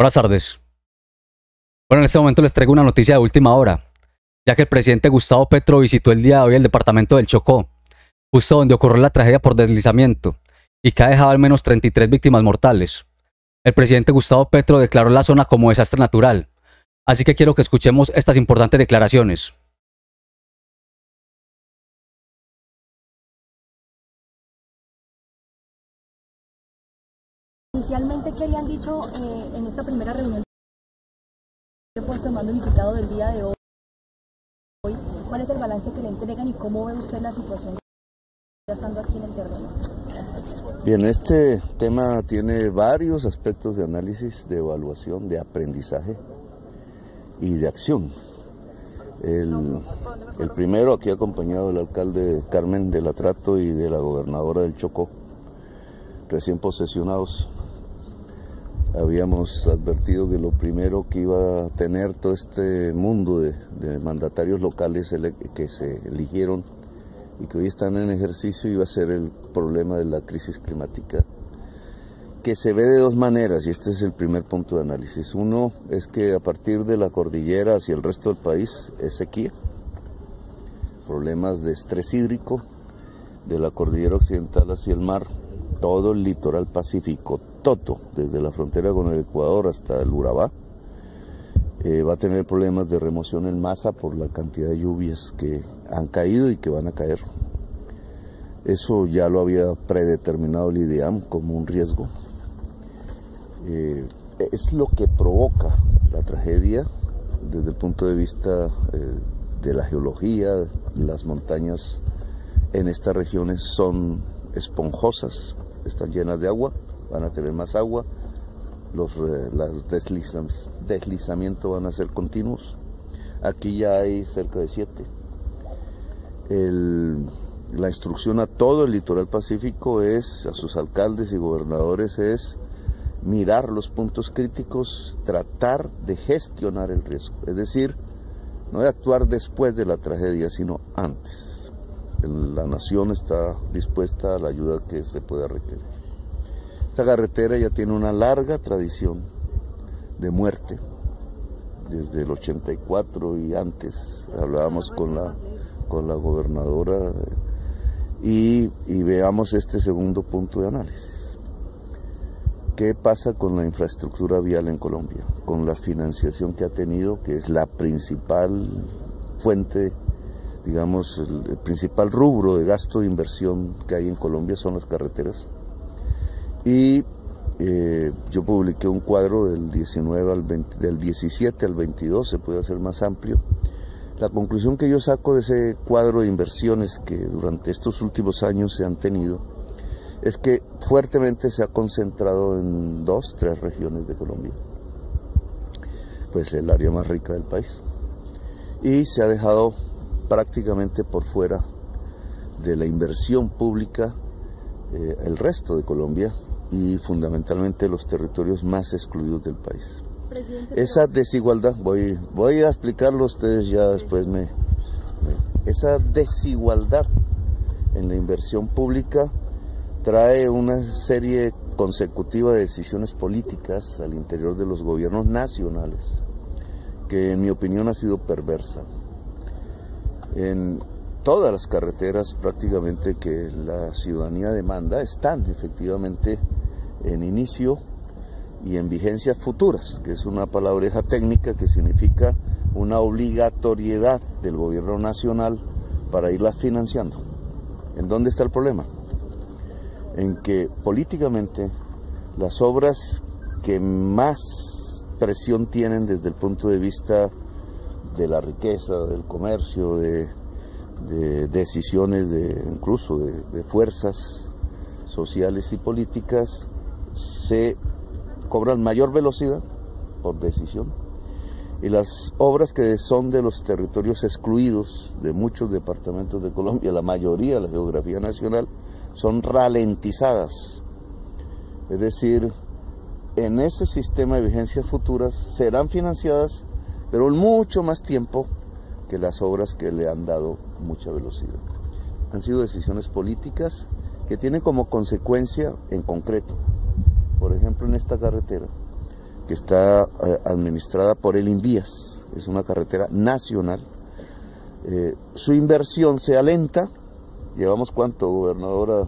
Buenas tardes. Bueno, en este momento les traigo una noticia de última hora, ya que el presidente Gustavo Petro visitó el día de hoy el departamento del Chocó, justo donde ocurrió la tragedia por deslizamiento, y que ha dejado al menos 33 víctimas mortales. El presidente Gustavo Petro declaró la zona como desastre natural, así que quiero que escuchemos estas importantes declaraciones. Inicialmente, ¿qué le han dicho en esta primera reunión de puesto de mando unificado del día de hoy? ¿Cuál es el balance que le entregan y cómo ve usted la situación ya estando aquí en el terreno? Bien, este tema tiene varios aspectos de análisis, de evaluación, de aprendizaje y de acción. El primero, aquí acompañado del alcalde Carmen del Atrato y de la gobernadora del Chocó, recién posesionados. Habíamos advertido que lo primero que iba a tener todo este mundo de mandatarios locales que se eligieron y que hoy están en ejercicio iba a ser el problema de la crisis climática, que se ve de dos maneras, y este es el primer punto de análisis. Uno es que a partir de la cordillera hacia el resto del país es sequía, problemas de estrés hídrico, de la cordillera occidental hacia el mar, todo el litoral pacífico, todo, desde la frontera con el Ecuador hasta el Urabá, va a tener problemas de remoción en masa por la cantidad de lluvias que han caído y que van a caer. Eso ya lo había predeterminado el IDEAM como un riesgo. Es lo que provoca la tragedia desde el punto de vista de la geología. Las montañas en estas regiones son esponjosas, están llenas de agua, van a tener más agua, los deslizamientos van a ser continuos. Aquí ya hay cerca de 7. La instrucción a todo el litoral pacífico es, a sus alcaldes y gobernadores, es mirar los puntos críticos, tratar de gestionar el riesgo, es decir, no de actuar después de la tragedia, sino antes. La nación está dispuesta a la ayuda que se pueda requerir. Esta carretera ya tiene una larga tradición de muerte, desde el 84 y antes. Hablábamos con la gobernadora y veamos este segundo punto de análisis. ¿Qué pasa con la infraestructura vial en Colombia? Con la financiación que ha tenido, que es la principal fuente, digamos, el principal rubro de gasto de inversión que hay en Colombia son las carreteras. Y yo publiqué un cuadro del 17 al 22, se puede hacer más amplio. La conclusión que yo saco de ese cuadro de inversiones que durante estos últimos años se han tenido es que fuertemente se ha concentrado en 2, 3 regiones de Colombia, pues el área más rica del país, y se ha dejado prácticamente por fuera de la inversión pública el resto de Colombia y fundamentalmente los territorios más excluidos del país. Esa desigualdad, voy a explicarlo, ustedes ya después esa desigualdad en la inversión pública trae una serie consecutiva de decisiones políticas al interior de los gobiernos nacionales, que en mi opinión ha sido perversa. En todas las carreteras prácticamente que la ciudadanía demanda están efectivamente en inicio y en vigencias futuras, que es una palabreja técnica que significa una obligatoriedad del gobierno nacional para irlas financiando. ¿En dónde está el problema? En que políticamente las obras que más presión tienen desde el punto de vista de la riqueza, del comercio, de decisiones, incluso de fuerzas sociales y políticas, se cobran mayor velocidad por decisión, y las obras que son de los territorios excluidos de muchos departamentos de Colombia, la mayoría de la geografía nacional, son ralentizadas. Es decir, en ese sistema de vigencias futuras serán financiadas, pero en mucho más tiempo que las obras que le han dado mucha velocidad. Han sido decisiones políticas que tienen como consecuencia en concreto, por ejemplo en esta carretera, que está administrada por el Invías, es una carretera nacional. Su inversión se alenta, llevamos ¿cuánto, gobernadora?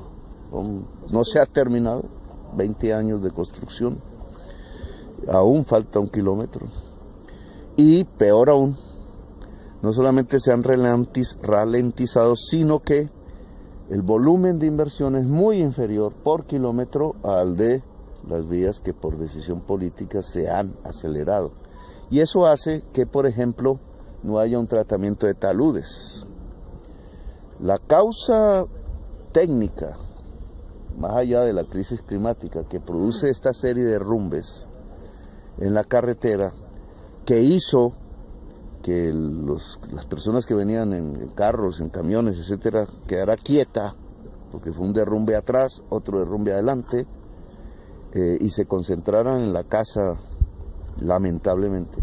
No se ha terminado, 20 años de construcción, aún falta 1 kilómetro. Y peor aún, no solamente se han ralentizado, sino que el volumen de inversión es muy inferior por kilómetro al de las vías que por decisión política se han acelerado. Y eso hace que, por ejemplo, no haya un tratamiento de taludes. La causa técnica, más allá de la crisis climática, que produce esta serie de derrumbes en la carretera, que hizo que las personas que venían en carros, en camiones, etcétera, quedara quieta, porque fue un derrumbe atrás, otro derrumbe adelante, y se concentraran en la casa, lamentablemente,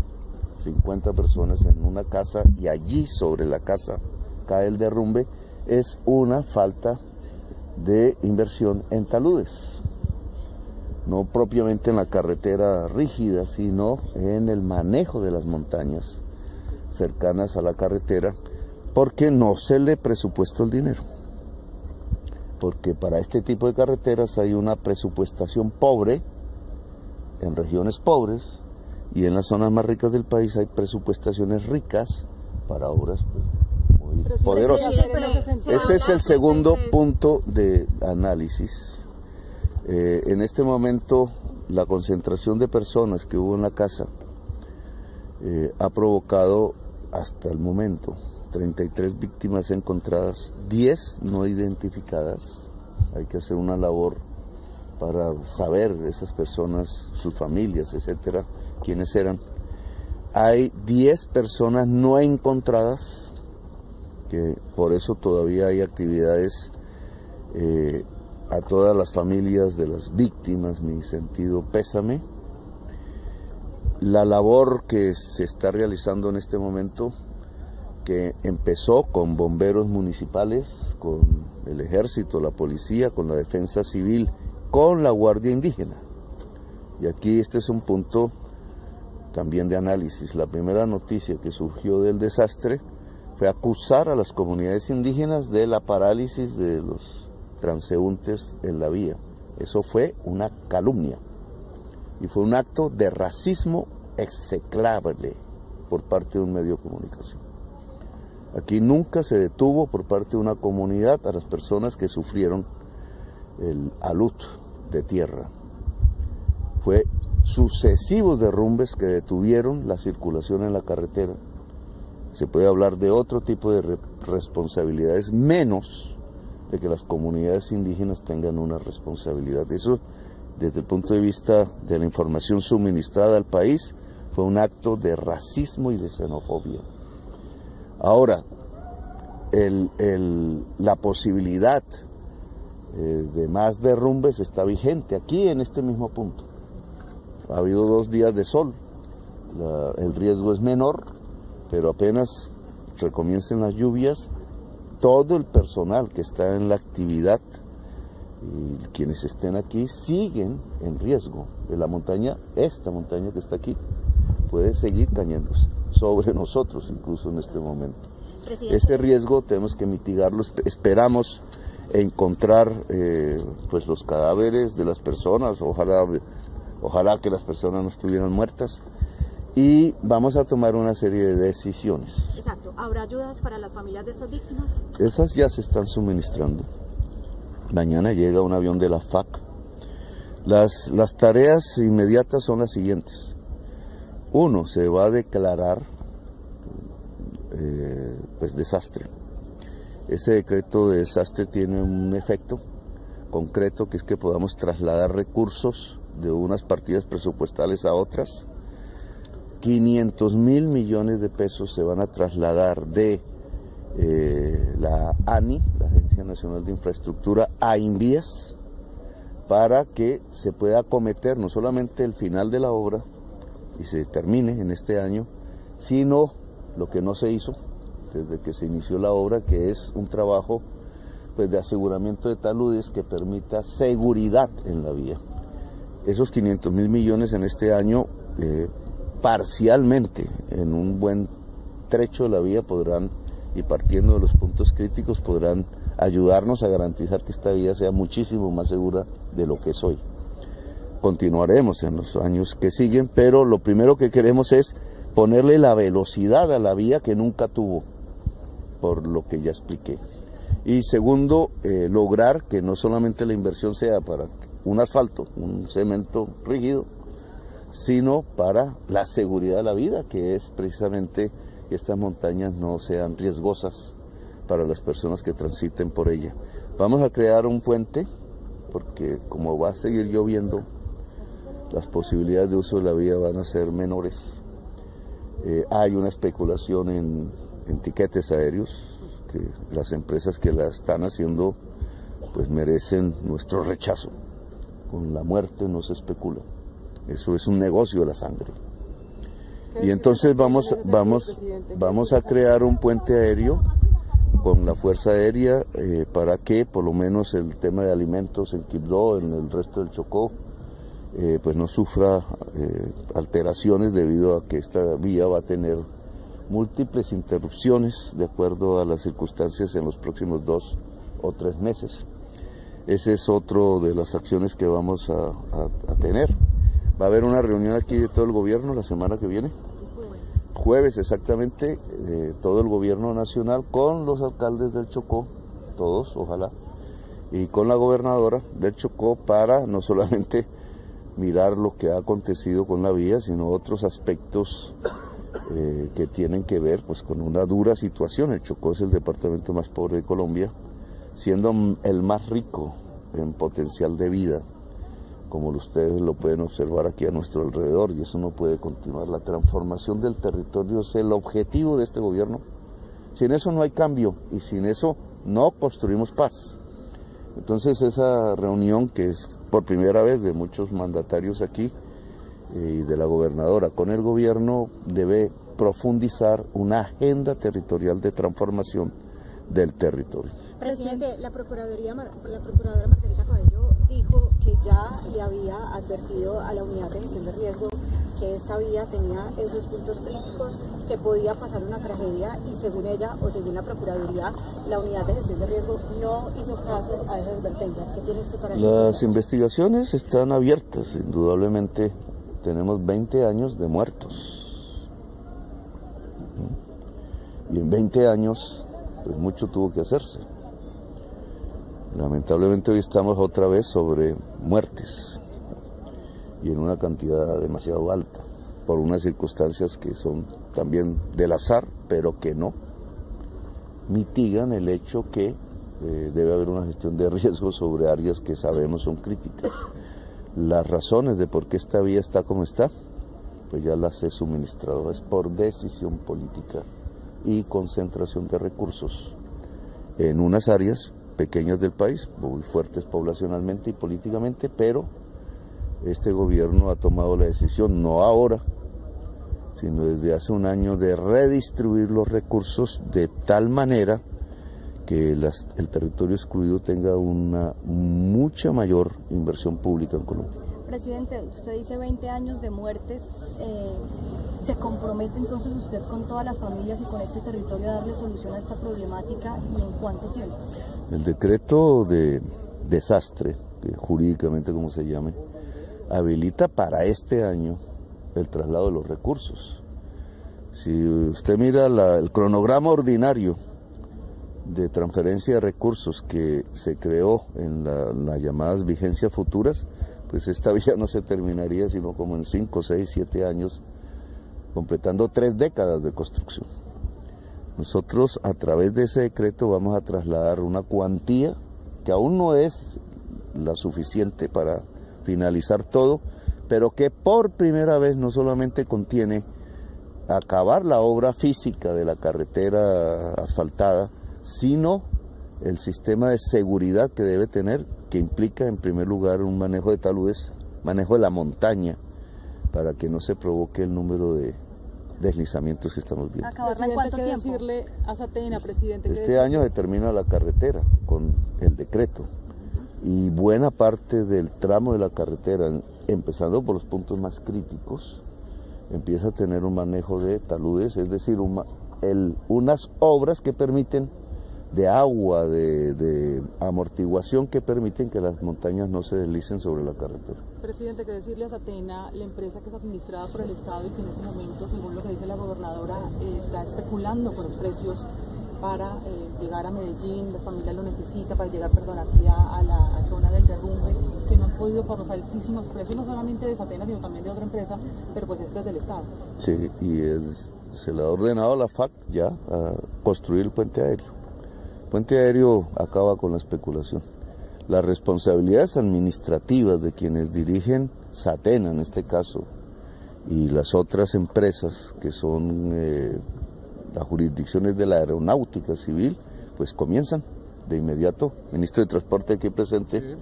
50 personas en una casa, y allí sobre la casa cae el derrumbe, es una falta de inversión en taludes. No propiamente en la carretera rígida, sino en el manejo de las montañas cercanas a la carretera, porque no se le presupuestó el dinero. Porque para este tipo de carreteras hay una presupuestación pobre en regiones pobres, y en las zonas más ricas del país hay presupuestaciones ricas para obras muy poderosas. Ese es el segundo punto de análisis. En este momento, la concentración de personas que hubo en la casa ha provocado hasta el momento 33 víctimas encontradas, 10 no identificadas. Hay que hacer una labor para saber esas personas, sus familias, etcétera, quiénes eran. Hay 10 personas no encontradas, que por eso todavía hay actividades. A todas las familias de las víctimas, mi sentido pésame. La labor que se está realizando en este momento, que empezó con bomberos municipales, con el ejército, la policía, con la defensa civil, con la Guardia Indígena. Y aquí este es un punto también de análisis. La primera noticia que surgió del desastre fue acusar a las comunidades indígenas de la parálisis de los transeúntes en la vía. Eso fue una calumnia y fue un acto de racismo execrable por parte de un medio de comunicación. Aquí nunca se detuvo por parte de una comunidad a las personas que sufrieron el alud de tierra. Fue sucesivos derrumbes que detuvieron la circulación en la carretera. Se puede hablar de otro tipo de responsabilidades, menos de que las comunidades indígenas tengan una responsabilidad. Eso, desde el punto de vista de la información suministrada al país, fue un acto de racismo y de xenofobia. Ahora, la posibilidad de más derrumbes está vigente aquí en este mismo punto. Ha habido 2 días de sol, el riesgo es menor, pero apenas recomiencen las lluvias, todo el personal que está en la actividad y quienes estén aquí siguen en riesgo. De la montaña, esta montaña que está aquí, puede seguir cayéndose sobre nosotros incluso en este momento. Presidente. Ese riesgo tenemos que mitigarlo. Esperamos encontrar pues los cadáveres de las personas, ojalá que las personas no estuvieran muertas. Y vamos a tomar una serie de decisiones. Exacto. ¿Habrá ayudas para las familias de estas víctimas? Esas ya se están suministrando. Mañana llega un avión de la FAC. Las tareas inmediatas son las siguientes. 1, se va a declarar pues desastre. Ese decreto de desastre tiene un efecto concreto, que es que podamos trasladar recursos de unas partidas presupuestales a otras. 500.000 millones de pesos se van a trasladar de la ANI, la Agencia Nacional de Infraestructura, a Invías, para que se pueda acometer no solamente el final de la obra y se termine en este año, sino lo que no se hizo desde que se inició la obra, que es un trabajo pues de aseguramiento de taludes que permita seguridad en la vía. Esos 500.000 millones en este año parcialmente en un buen trecho de la vía podrán, y partiendo de los puntos críticos, podrán ayudarnos a garantizar que esta vía sea muchísimo más segura de lo que es hoy. Continuaremos en los años que siguen, pero lo primero que queremos es ponerle la velocidad a la vía que nunca tuvo, por lo que ya expliqué. Y segundo, lograr que no solamente la inversión sea para un asfalto, un cemento rígido, sino para la seguridad de la vida, que es precisamente que estas montañas no sean riesgosas para las personas que transiten por ella. Vamos a crear un puente, porque como va a seguir lloviendo, las posibilidades de uso de la vía van a ser menores. Hay una especulación en tiquetes aéreos, que las empresas que la están haciendo pues merecen nuestro rechazo. Con la muerte no se especula, eso es un negocio de la sangre. Y entonces vamos a crear un puente aéreo con la Fuerza Aérea para que por lo menos el tema de alimentos en Quibdó, en el resto del Chocó, pues no sufra alteraciones debido a que esta vía va a tener múltiples interrupciones de acuerdo a las circunstancias en los próximos 2 o 3 meses. Ese es otro de las acciones que vamos a tener. Va a haber una reunión aquí de todo el gobierno la semana que viene, jueves exactamente, todo el gobierno nacional con los alcaldes del Chocó, todos, ojalá, y con la gobernadora del Chocó para no solamente mirar lo que ha acontecido con la vía, sino otros aspectos que tienen que ver pues con una dura situación. El Chocó es el departamento más pobre de Colombia, siendo el más rico en potencial de vida, como ustedes lo pueden observar aquí a nuestro alrededor, y eso no puede continuar. La transformación del territorio es el objetivo de este gobierno. Sin eso no hay cambio, y sin eso no construimos paz. Entonces esa reunión, que es por primera vez de muchos mandatarios aquí, y de la gobernadora con el gobierno, debe profundizar una agenda territorial de transformación del territorio. Presidente, la procuradora Margarita Cabello dijo que ya le había advertido a la unidad de gestión de riesgo que esta vía tenía esos puntos críticos, que podía pasar una tragedia, y según ella, o según la Procuraduría, la unidad de gestión de riesgo no hizo caso a esas advertencias. ¿Qué tiene usted para decir? Las investigaciones están abiertas, indudablemente. Tenemos 20 años de muertos. Y en 20 años, pues mucho tuvo que hacerse. Lamentablemente hoy estamos otra vez sobre muertes, y en una cantidad demasiado alta, por unas circunstancias que son también del azar, pero que no mitigan el hecho que debe haber una gestión de riesgo sobre áreas que sabemos son críticas. Las razones de por qué esta vía está como está, pues ya las he suministrado. Es por decisión política y concentración de recursos en unas áreas pequeñas del país, muy fuertes poblacionalmente y políticamente, pero este gobierno ha tomado la decisión, no ahora, sino desde hace un año, de redistribuir los recursos de tal manera que el territorio excluido tenga una mucha mayor inversión pública en Colombia. Presidente, usted dice 20 años de muertes, ¿se compromete entonces usted con todas las familias y con este territorio a darle solución a esta problemática, y en cuánto tiempo? El decreto de desastre, jurídicamente como se llame, habilita para este año el traslado de los recursos. Si usted mira el cronograma ordinario de transferencia de recursos que se creó en las llamadas vigencias futuras, pues esta vía no se terminaría sino como en 5, 6, 7 años, completando 3 décadas de construcción. Nosotros a través de ese decreto vamos a trasladar una cuantía que aún no es la suficiente para finalizar todo, pero que por primera vez no solamente contiene acabar la obra física de la carretera asfaltada, sino el sistema de seguridad que debe tener, que implica en primer lugar un manejo de taludes, manejo de la montaña, para que no se provoque el número de deslizamientos que estamos viendo. ¿Acabarla en cuánto tiempo? Decirle a Satena, presidente? Este año se termina la carretera con el decreto, y buena parte del tramo de la carretera, empezando por los puntos más críticos, empieza a tener un manejo de taludes, es decir, unas obras que permiten de agua, de amortiguación que permiten que las montañas no se deslicen sobre la carretera. Presidente, ¿qué decirle a Satena, la empresa que es administrada por el Estado y que en este momento, según lo que dice la gobernadora, está especulando con los precios para llegar a Medellín, la familia lo necesita para llegar, aquí a la zona del derrumbe, que no han podido por los altísimos precios, no solamente de Satena, sino también de otra empresa, pero pues este es del Estado? Sí, y se le ha ordenado a la FAC ya a construir el puente aéreo. El puente aéreo acaba con la especulación. Las responsabilidades administrativas de quienes dirigen Satena en este caso y las otras empresas que son las jurisdicciones de la aeronáutica civil, pues comienzan de inmediato. El ministro de Transporte aquí presente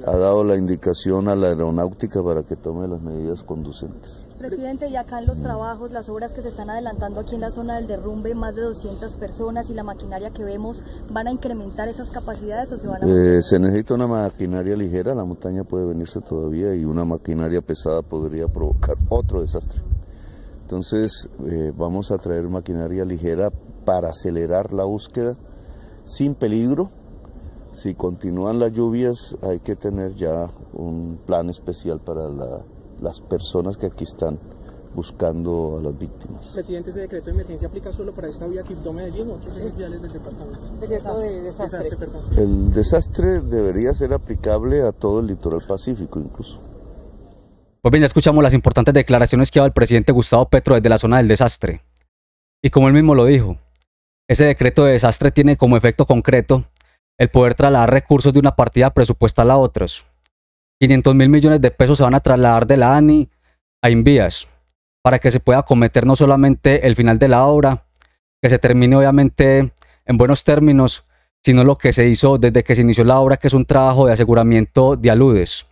ha dado la indicación a la aeronáutica para que tome las medidas conducentes. Presidente, y acá en los trabajos, las obras que se están adelantando aquí en la zona del derrumbe, más de 200 personas y la maquinaria que vemos, ¿van a incrementar esas capacidades o se van a...? Se necesita una maquinaria ligera, la montaña puede venirse todavía y una maquinaria pesada podría provocar otro desastre. Entonces vamos a traer maquinaria ligera para acelerar la búsqueda sin peligro. Si continúan las lluvias hay que tener ya un plan especial para las personas que aquí están buscando a las víctimas. Presidente, ¿ese decreto de emergencia aplica solo para esta vía Quibdó-Medellín o otros ejes viales del departamento? Decreto de desastre. El desastre debería ser aplicable a todo el litoral pacífico incluso. Pues bien, ya escuchamos las importantes declaraciones que ha dado el presidente Gustavo Petro desde la zona del desastre. Y como él mismo lo dijo, ese decreto de desastre tiene como efecto concreto el poder trasladar recursos de una partida presupuestal a otros. 500.000 millones de pesos se van a trasladar de la ANI a Invías para que se pueda acometer no solamente el final de la obra, que se termine obviamente en buenos términos, sino lo que se hizo desde que se inició la obra, que es un trabajo de aseguramiento de aludes,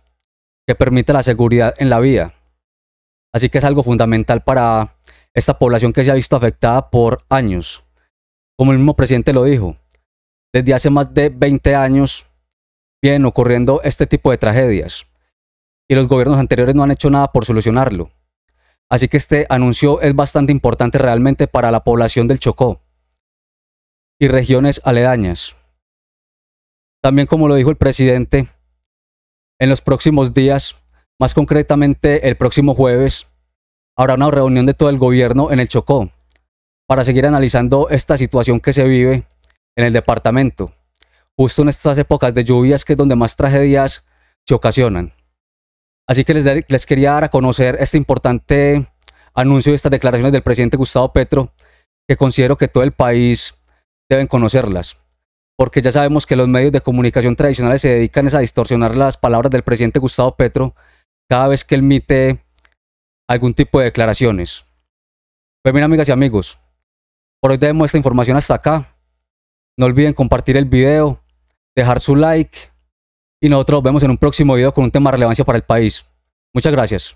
que permite la seguridad en la vía. Así que es algo fundamental para esta población que se ha visto afectada por años. Como el mismo presidente lo dijo, desde hace más de 20 años vienen ocurriendo este tipo de tragedias y los gobiernos anteriores no han hecho nada por solucionarlo. Así que este anuncio es bastante importante realmente para la población del Chocó y regiones aledañas. También, como lo dijo el presidente, en los próximos días, más concretamente el próximo jueves, habrá una reunión de todo el gobierno en el Chocó para seguir analizando esta situación que se vive en el departamento, justo en estas épocas de lluvias, que es donde más tragedias se ocasionan. Así que les quería dar a conocer este importante anuncio y estas declaraciones del presidente Gustavo Petro, que considero que todo el país deben conocerlas, porque ya sabemos que los medios de comunicación tradicionales se dedican a distorsionar las palabras del presidente Gustavo Petro cada vez que él emite algún tipo de declaraciones. Pues bien, amigas y amigos, por hoy dejemos esta información hasta acá. No olviden compartir el video, dejar su like y nosotros nos vemos en un próximo video con un tema de relevancia para el país. Muchas gracias.